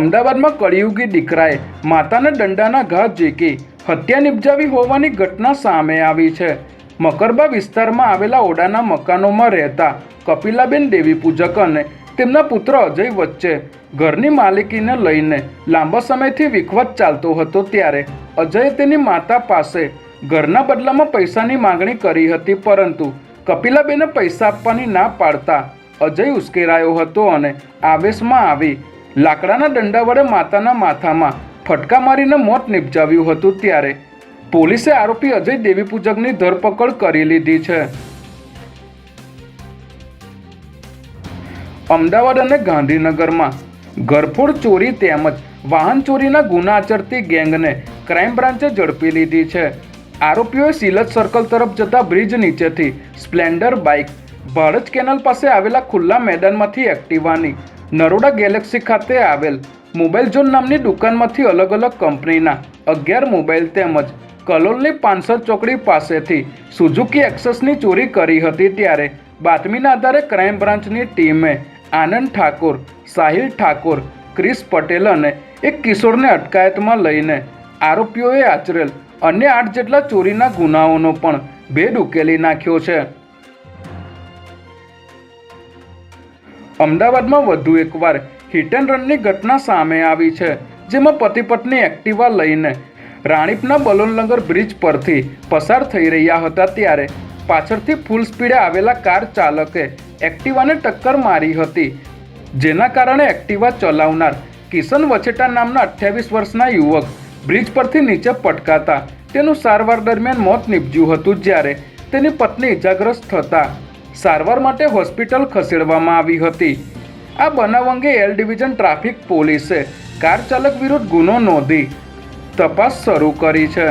અમદાવાદમાં કળિયુગી દીકરાએ માતાને દંડાના ઘા ઝીકી હત્યા નિપજાવી હોવાની ઘટના સામે આવી છે। મકરબા વિસ્તારમાં આવેલા ઓડાના મકાનોમાં રહેતા કપિલાબેન દેવી પૂજક અને તેમના પુત્ર અજય વચ્ચે ઘરની માલિકીને લઈને લાંબા સમયથી વિખવાદ ચાલતો હતો। ત્યારે અજયે તેની માતા પાસે ઘરના બદલામાં પૈસાની માંગણી કરી હતી, પરંતુ કપિલાબેને પૈસા આપવાની ના પાડતા અજય ઉશ્કેરાયો હતો અને આવેશમાં આવી લાકડાના દંડા વડે માતાના માથામાં ફટકા મારીને મોત નિપજાવ્યું હતું। ત્યારે પોલીસે આરોપી અજય દેવી પૂજકની ધરપકડ કરી લીધી છે। અમદાવાદ અને ગાંધીનગરમાં ઘરફોડ ચોરી તેમજ વાહન ચોરીના ગુના આચરતી ગેંગને ક્રાઇમ બ્રાન્ચે ઝડપી લીધી છે। આરોપીઓએ સિલજ સર્કલ તરફ જતા બ્રિજ નીચેથી સ્પ્લેન્ડર બાઇક, ભાડજ કેનાલ પાસે આવેલા ખુલ્લા મેદાનમાંથી એક્ટિવાની, નરોડા ગેલેક્સી ખાતે આવેલ મોબાઈલ ઝોન નામની દુકાનમાંથી અલગ અલગ કંપનીના 11 મોબાઈલ તેમજ કલોલની 500 ચોકડી પાસેથી સુઝુકી એક્સેસની ચોરી કરી હતી। ત્યારે બાતમીના આધારે ક્રાઇમ બ્રાન્ચની ટીમે આનંદ ઠાકોર, સાહિલ ઠાકોર, ક્રિસ પટેલ અને એક કિશોરને અટકાયતમાં લઈને આરોપીઓએ આચરેલ અન્ય 8 જેટલા ચોરીના ગુનાઓનો પણ ભેદ ઉકેલી નાખ્યો છે। અમદાવાદમાં વધુ એકવાર હિટ એન્ડ રનની ઘટના સામે આવી છે, જેમાં પતિ પત્ની એક્ટિવા લઈને રાણીપના બલોનલંગર બ્રિજ પરથી પસાર થઈ રહ્યા હતા। ત્યારે પાછળથી ફૂલ સ્પીડે આવેલા કાર ચાલકે એક્ટિવાને ટક્કર મારી હતી, જેના કારણે એક્ટિવા ચલાવનાર કિશન વછેટા નામના 28 વર્ષના યુવક બ્રિજ પરથી નીચે પટકાતા તેનું સારવાર દરમિયાન મોત નીપજ્યું હતું। જ્યારે તેની પત્ની ઇજાગ્રસ્ત થતાં સારવાર માટે હોસ્પિટલ ખસેડવામાં આવી હતી। આ બનાવ અંગે એલ ડિવિઝન ટ્રાફિક પોલીસે કાર ચાલક વિરુદ્ધ ગુનો નોંધી તપાસ શરૂ કરી છે।